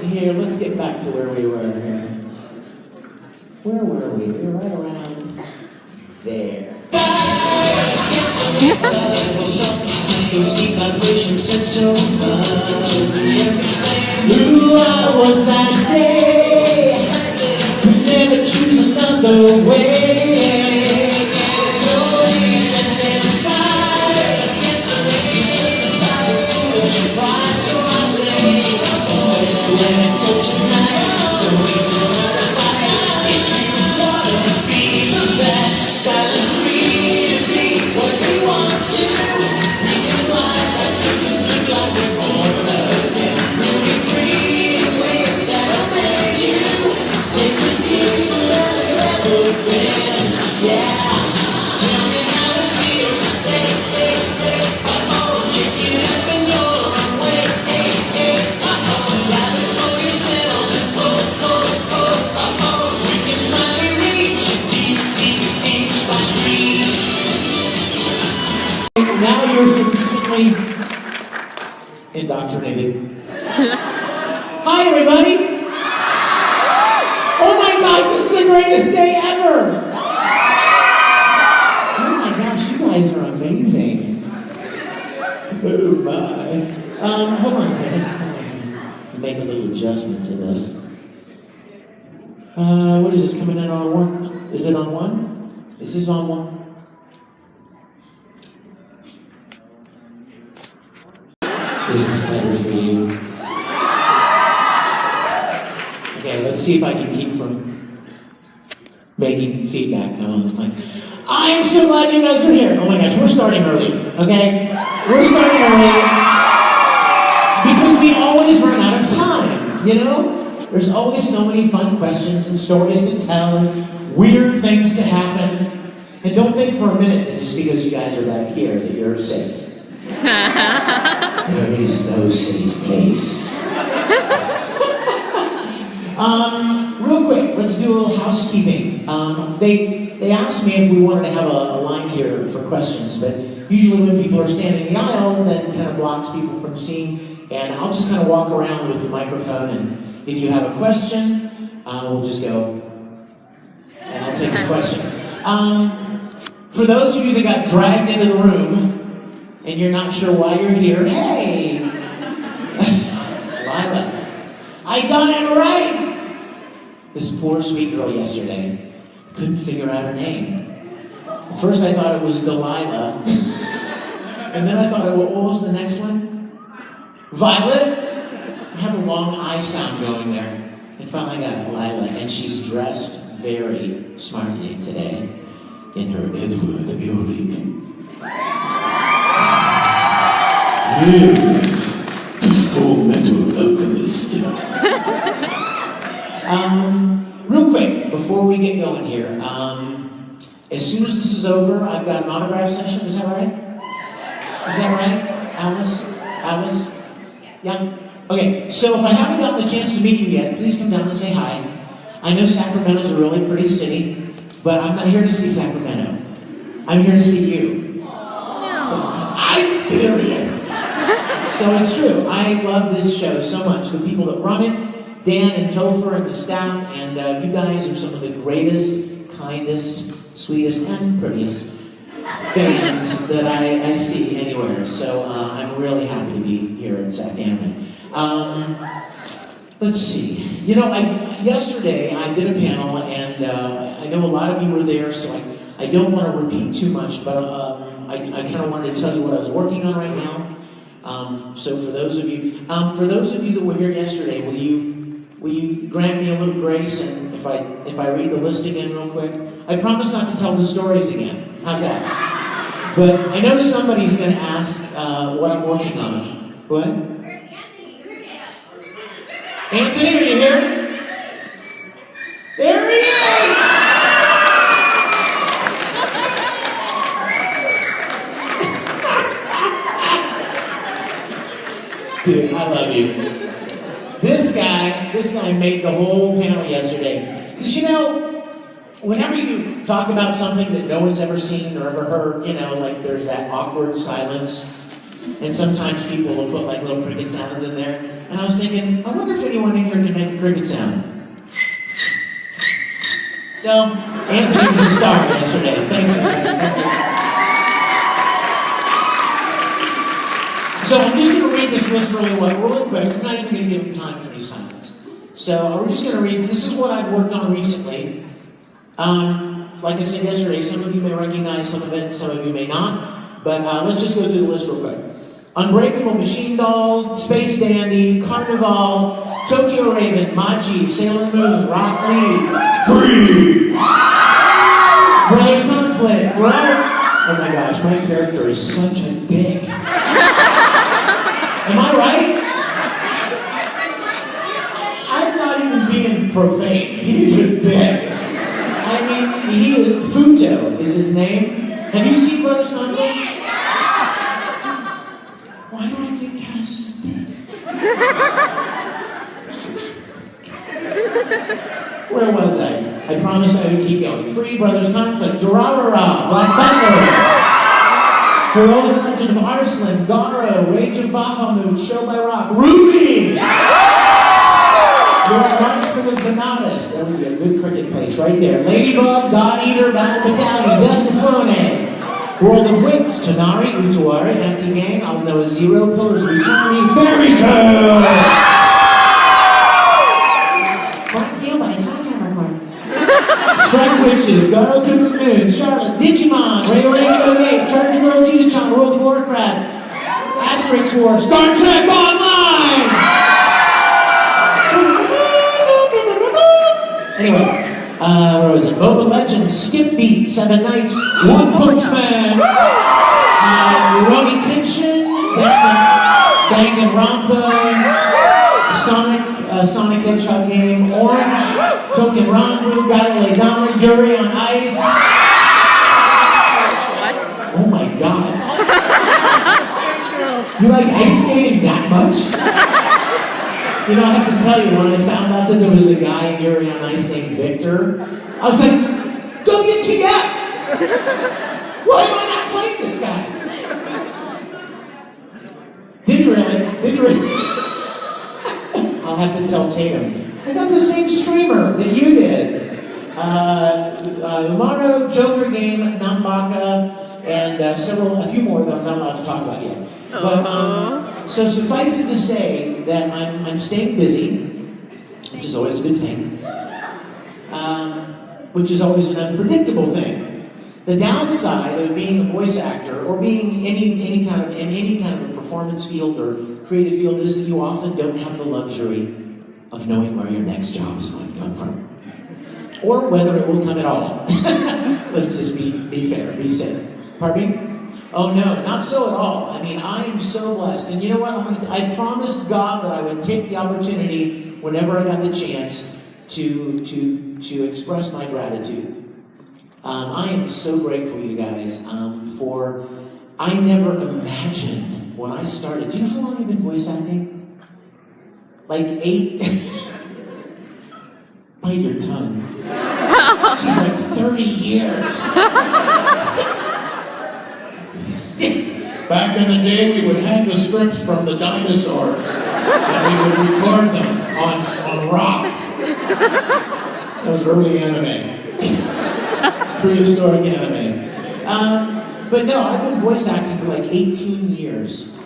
Here, let's get back to where we were here. Where were we? We were right around there. Who I was that day, could never choose another way. There's no defense inside, to justify the foolish pride. So I say, let it go tonight. Don't even try to fight. If you wanna be the best, gotta free to be what we want to. We can fly like we can look like we're born again. We'll be free in ways that'll let you take the steam for ever been. Yeah. Tell me how it feels to say, oh, you can have in your own way. Hey, rather for yourself. Oh, we can finally reach a deep splash free. Now you're sufficiently indoctrinated. Hi, everybody. Oh my gosh, this is the greatest day ever. Oh my gosh, you guys are amazing. Oh my. Hold on a second. Make a little adjustment to this. What is this coming in on one? Is it on one? Is this on one? Isn't it better for you? Okay, let's see if I can keep from making feedback come on the mic. I am so glad you guys are here. Oh my gosh, we're starting early, okay? We're starting early because we always run out of time, you know? There's always so many fun questions and stories to tell and weird things to happen. And don't think for a minute that just because you guys are back here that you're safe. There is no safe place. Real quick, let's do a little housekeeping. They asked me if we wanted to have a line here for questions, but usually when people are standing in the aisle, that kind of blocks people from seeing, and I'll just kind of walk around with the microphone, and if you have a question, we'll just go, and I'll take the question. For those of you that got dragged into the room, and you're not sure why you're here, hey! Lila, I got it right! This poor sweet girl yesterday couldn't figure out her name. First I thought it was Delilah, and then I thought, what was the next one? Violet? I have a long I sound going there. And finally I got Lila, and she's dressed very smartly today in her Edward Ulrich. The Full Metal Alchemist. Real quick, before we get going here, as soon as this is over, I've got an autograph session, is that right? Is that right? Alice? Yeah? Okay, so if I haven't gotten the chance to meet you yet, please come down and say hi. I know Sacramento's a really pretty city, but I'm not here to see Sacramento. I'm here to see you. So, I'm serious. So it's true. I love this show so much. The people that run it, Dan and Topher and the staff, and you guys are some of the greatest, kindest, sweetest, and prettiest fans that I see anywhere. So I'm really happy to be here at SacAnime. Let's see. You know, yesterday I did a panel, and I know a lot of you were there, so I don't want to repeat too much, but I kind of wanted to tell you what I was working on right now. So for those of you that were here yesterday, will you grant me a little grace, and if I read the list again real quick? I promise not to tell the stories again. How's that? But I know somebody's going to ask what I'm working on. What? Anthony, are you here? There he is! Dude, I love you. This guy made the whole panel yesterday. Because you know, whenever you talk about something that no one's ever seen or ever heard, you know, like there's that awkward silence. And sometimes people will put like little cricket sounds in there. And I was thinking, I wonder if anyone in here can make a cricket sound. So, Anthony was a star yesterday. Thanks, Anthony. Thank you. So I'm just going to read this list really quick. We're not even going to give him time for any silence. So we're just going to read. This is what I've worked on recently. Like I said yesterday, some of you may recognize some of it, some of you may not. But let's just go through the list real quick. Unbreakable Machine Doll, Space Dandy, Carnival, Tokyo Raven, Machi, Sailor Moon, Rock Lee, Free! Brothers Conflict, Robert. Oh my gosh, my character is such a dick. Am I right? I'm not even being profane. He's a dick. I mean, Fujo is his name. Have you seen Brothers Conflict? Why do I get cast as dick? Where was I? I promised I would keep going. Free, Brothers Conflict, Durarara, Black Butler, Heroic Legend of Arslan, Garo, Rage of Bahamut, Show by Rock, Ruby! Your March for the Bananas. There we go, good cricket place right there. Ladybug, God Eater, Battle Battalion, Destinafone, World of Wits, Tonari, Utuari, Anti-Gang, I'll know Zero, Pillars of Eternity, Fairy Tale! Brought to you by John Hammercorn. Strike Witches, Garo to the Moon, Charlotte, Digimon, Ray Rainbow Gate, Charge World, Gita-chan, World of Warcraft, Asterix War, Star Trek Online! Anyway, where was it? Mobile Legends, Skip Beat, Seven Nights, One Punch Man, Rurouni Kenshin, Danganronpa, Sonic Hedgehog game, Orange, Token Ranbu, Battle Dama, Yuri on Ice. Oh my god. You like ice skating that much? You know, I have to tell you, when I found out that there was a guy in Yuri on Ice named Victor, I was like, WTF! Why am I not playing this guy? Didn't really. I'll have to tell Tatum. I got the same streamer that you did. Umaru, Joker Game, Nambaka, and a few more that I'm not allowed to talk about yet. But, so suffice it to say that I'm staying busy, which is always a good thing, which is always an unpredictable thing. The downside of being a voice actor or being in any kind of a performance field or creative field is that you often don't have the luxury of knowing where your next job is going to come from, or whether it will come at all. Let's just be fair, be safe. Pardon me? Oh no, not so at all. I mean, I am so blessed. And you know what? I promised God that I would take the opportunity whenever I got the chance to express my gratitude. I am so grateful, you guys, I never imagined when I started. Do you know how long I've been voice acting? Like 8? Bite your tongue. She's like 30 years. Back in the day, we would hang the scripts from the dinosaurs, and we would record them on rock. That was early anime. Prehistoric anime. But no, I've been voice acting for like 18 years.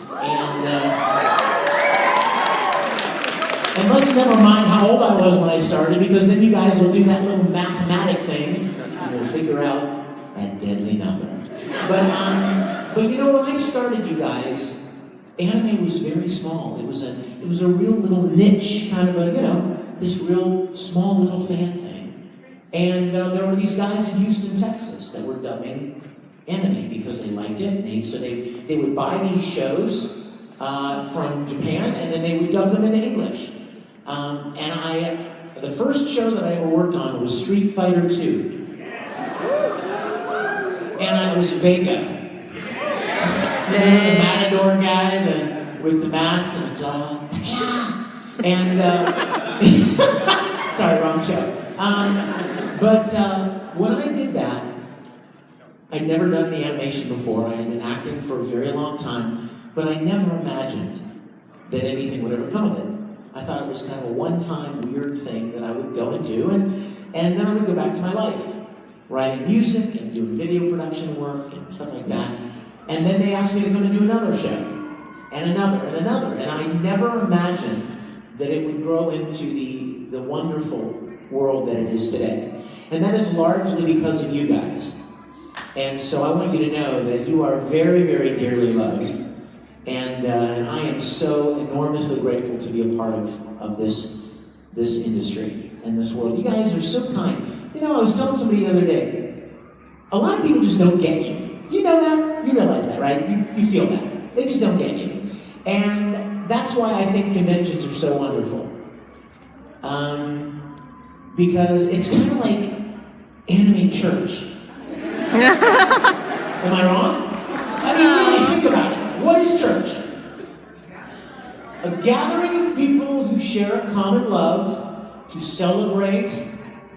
And let's never mind how old I was when I started, because then you guys will do that little mathematic thing, and we'll figure out that deadly number. But you know, when I started, you guys, anime was very small. It was a real little niche, kind of a, you know, this real small little fan thing. And there were these guys in Houston, Texas that were dubbing anime because they liked it. So they would buy these shows from Japan, and then they would dub them into English. The first show that I ever worked on was Street Fighter 2. And I was Vega. You know, the Matador guy with the mask and the claw. And, sorry, wrong show. But when I did that, I'd never done any animation before. I had been acting for a very long time, but I never imagined that anything would ever come of it. I thought it was kind of a one-time weird thing that I would go and do, and then I would go back to my life, writing music and doing video production work and stuff like that. And then they asked me to come and do another show, and another, and another. And I never imagined that it would grow into the wonderful world that it is today. And that is largely because of you guys. And so I want you to know that you are very, very dearly loved. And I am so enormously grateful to be a part of this industry and this world. You guys are so kind. You know, I was telling somebody the other day, a lot of people just don't get you. Do you know that? You realize that, right? You feel that. They just don't get you. And that's why I think conventions are so wonderful. Because it's kind of like anime church. Am I wrong? I mean, really, think about it. What is church? A gathering of people who share a common love to celebrate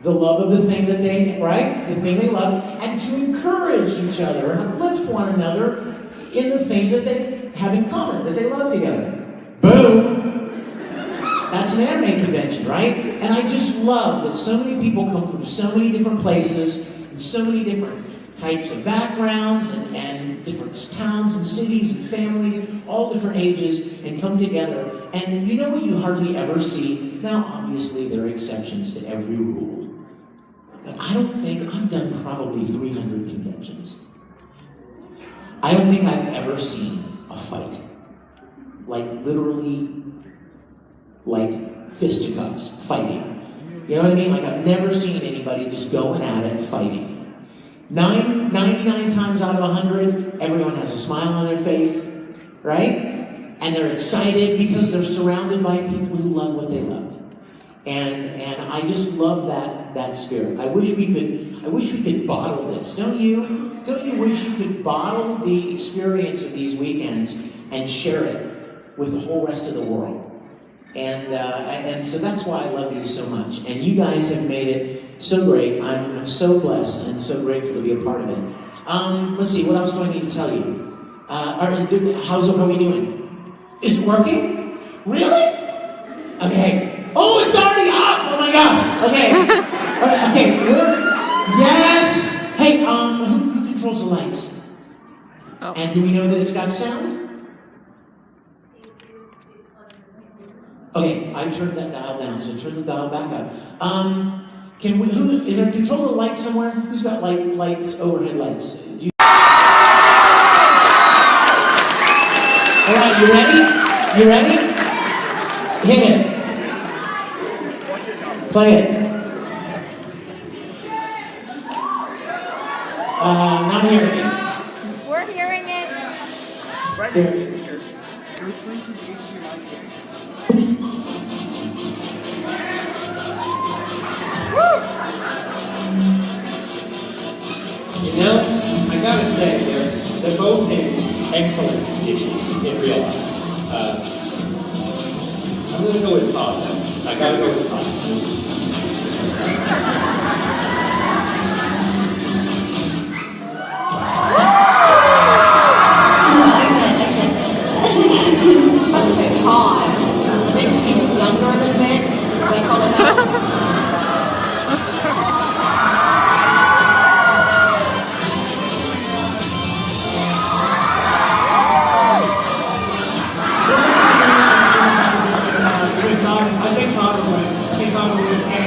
the love of the thing that they, right? The thing they love, and to encourage each other and uplift one another in the thing that they have in common, that they love together. Boom! That's an anime convention, right? And I just love that so many people come from so many different places and so many different types of backgrounds and different towns and cities and families, all different ages, and come together. And you know what you hardly ever see? Now, obviously, there are exceptions to every rule. But I don't think, I've done probably 300 conventions. I don't think I've ever seen a fight. Like, literally, like fisticuffs, fighting. You know what I mean? Like, I've never seen anybody just going at it, fighting. 99 times out of 100, everyone has a smile on their face, right? And they're excited because they're surrounded by people who love what they love. And I just love that spirit. I wish we could bottle this. Don't you? Don't you wish you could bottle the experience of these weekends and share it with the whole rest of the world? And so that's why I love you so much. And you guys have made it so great. I'm so blessed and so grateful to be a part of it. Let's see, what else do I need to tell you? How are we doing? Is it working? Really? Okay. Oh, it's already up! Oh my gosh! Okay. All right, okay. Yes! Hey, who controls the lights? Oh. And do we know that it's got sound? Okay, I turned that dial down, so turn the dial back up. Is there control of the light somewhere? Who's got lights, overhead lights? All right, you ready? You ready? Hit it. Play it. Not hearing it. We're hearing it. Right there. You know, I gotta say, they're both in excellent condition in real life. I'm gonna go with Todd. I gotta go with Todd. I would say Todd. Vic is younger than Vic. They call him Alex. I think Todd will win.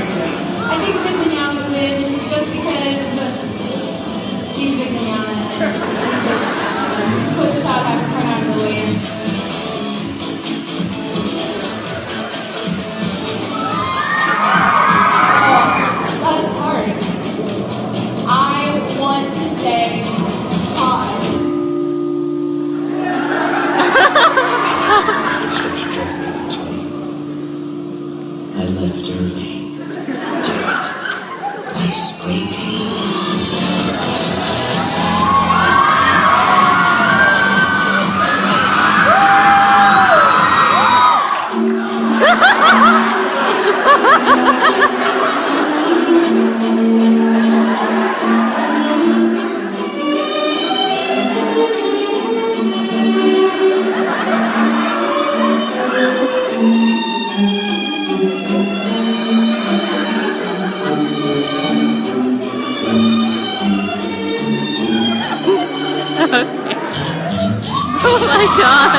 Oh my god.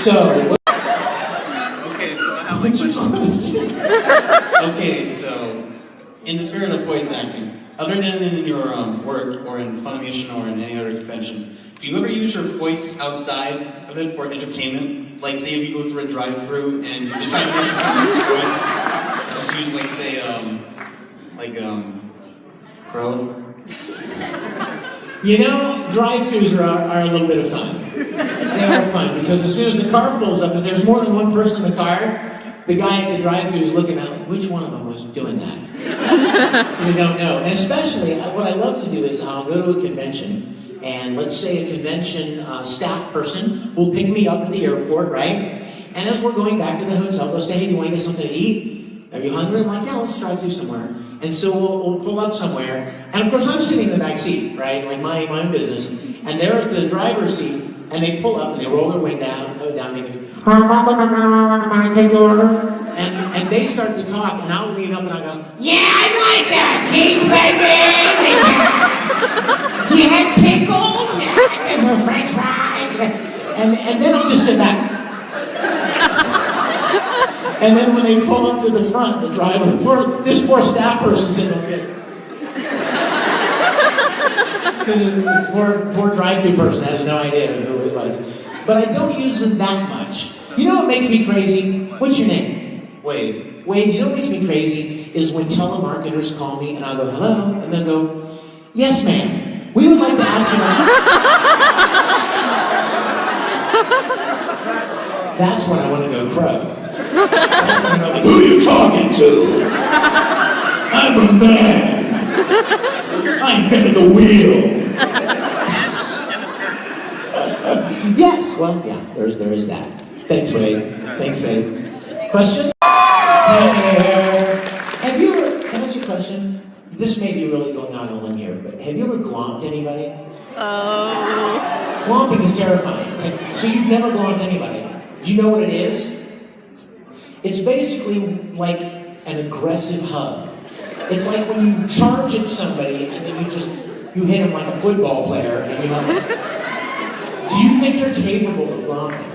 So, Okay, so I have a question. Okay, so in the spirit of voice acting, other than in your work or in Funimation or in any other convention, do you ever use your voice outside of it for entertainment? Like, say if you go through a drive-through and you decide to listen to someone's voice, just use like, say, Crow. you know, drive-thrus are a little bit of fun. They are fun because as soon as the car pulls up, if there's more than one person in the car, the guy at the drive-thru is looking at like, which one of them was doing that? Because they don't know. And especially, what I love to do is I'll go to a convention, and let's say a convention staff person will pick me up at the airport, right? And as we're going back to the hotel, they'll say, hey, do you want to get something to eat? Are you hungry? I'm like, yeah, let's drive through somewhere. And so we'll pull up somewhere. And of course, I'm sitting in the back seat, right? Like my own business. And they're at the driver's seat. And they pull up and they roll their window down, and he goes, take your order. And they start to talk, and I'll lean up and I'll go, yeah, I like that cheeseburger. Do you have pickles? Yeah, for French fries. And then I'll just sit back. And then when they pull up to the front, the driver, this poor staff person's sitting like this. Because the poor drive-thru person has no idea who it was. But I don't use them that much. You know what makes me crazy? What's your name? Wade. Wade, you know what makes me crazy is when telemarketers call me and I'll go, hello, and they'll go, yes, ma'am. We would like to ask you. That's when I want to go crow. That's when I go, who are you talking to? I'm a man. I invented the wheel. Yes, well, yeah, there is that. Thanks, Wade. Thanks, Wade. Question? Have you ever, can I ask you a question? This may be really going on a limb here, but have you ever glomped anybody? Oh. Glomping is terrifying. So you've never glomped anybody. Do you know what it is? It's basically like an aggressive hug. It's like when you charge at somebody and then you hit them like a football player and you hug them. Do you think you're capable of glomping?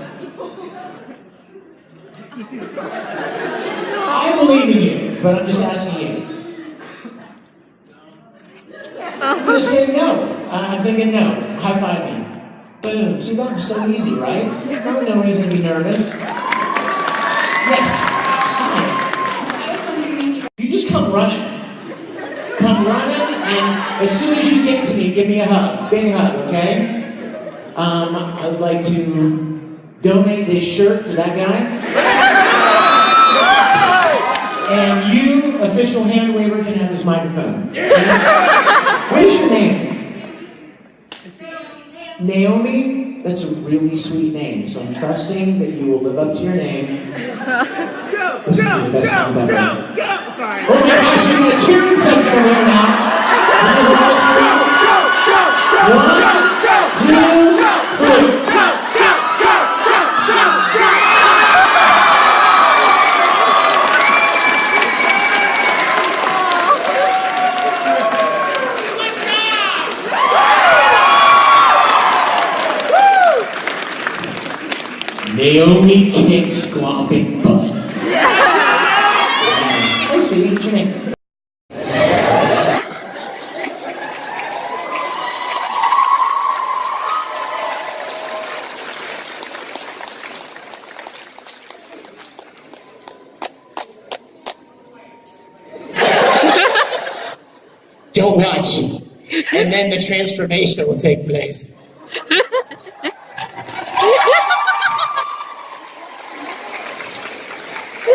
I believe in you, but I'm just asking you. I'm gonna say no. I'm thinking no. High five me. Boom. See, that was so easy, right? No reason to be nervous. Yes. Hi. You just come running. Come running, and as soon as you get to me, give me a hug. Big hug, okay? I'd like to donate this shirt to that guy. And you, official hand waver, can have this microphone. What is your name? Naomi? That's a really sweet name, so I'm trusting that you will live up to your name. Go! Oh my gosh, you're in a cheering section over there now. One, two, three. Naomi kicks glomping butt. Hey, sweetie, what's your name? much, and then the transformation will take place.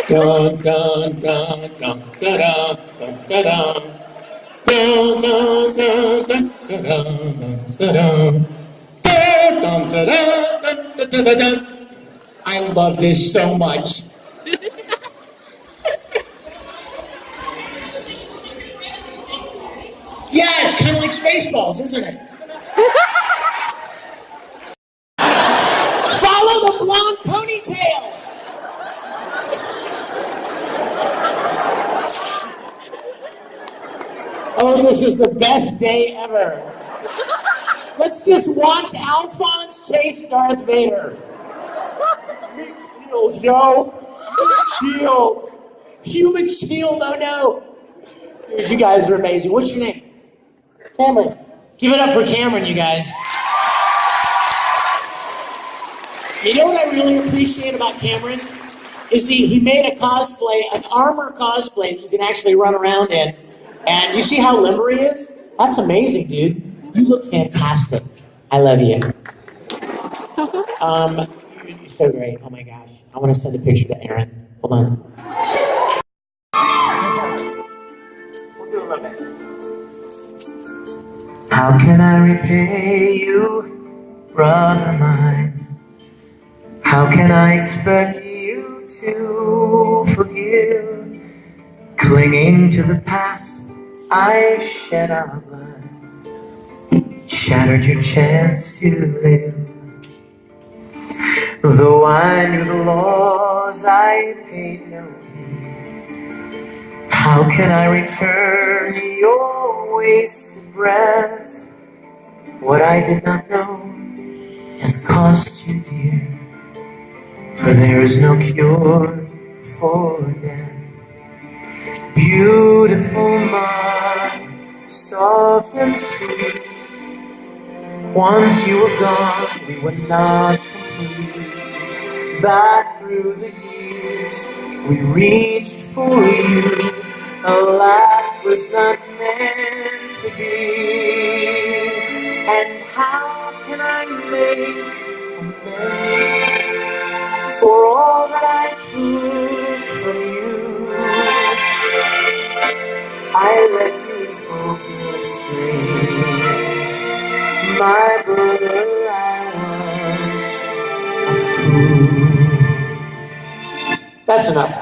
Dun, dun, dun, dun, dun, dun, dun, dun, dun. Dun, dun, dun, dun, dun, dun, dun. Dun, dun, dun, dun, dun, dun, dun. I love this so much. Yeah, it's kind of like Spaceballs, isn't it? Follow the blonde ponytail. Oh, this is the best day ever. Let's just watch Alphonse chase Darth Vader. Meat shield, yo. Meat shield. Human shield, oh no. Dude, you guys are amazing. What's your name? Cameron. Give it up for Cameron, you guys. You know what I really appreciate about Cameron? Is he made a cosplay, an armor cosplay that you can actually run around in. And you see how limber he is? That's amazing, dude. You look fantastic. I love you. You're so great. Oh my gosh. I want to send a picture to Aaron. Hold on. We'll do a little bit. How can I repay you, brother mine? How can I expect you to forgive? Clinging to the past, I shed our blood, shattered your chance to live. Though I knew the laws, I paid no heed. How can I return your wasted breath? What I did not know has cost you dear, for there is no cure for death. Beautiful mind, soft and sweet. Once you were gone, we were not complete. Back through the years, we reached for you. Alas, was not meant to be. And how can I make amends for all that I took from you? I let you open your strings, my brother, I was a fool. That's enough.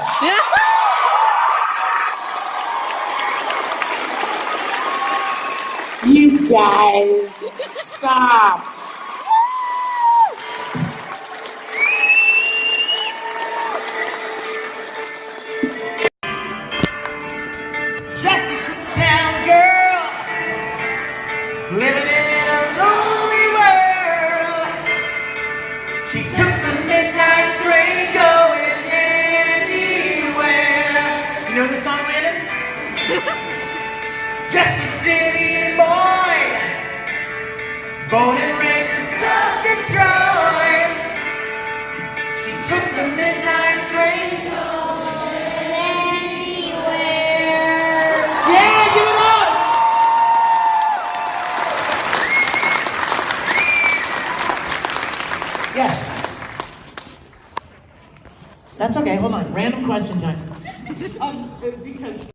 You guys, stop. Living in a lonely world. She took the midnight train going anywhere. You know the song, Landon? Just a city boy, born and raised in South Detroit. She took the midnight train going anywhere. Yeah, give it up! Yes. That's okay, hold on. Random question time. Because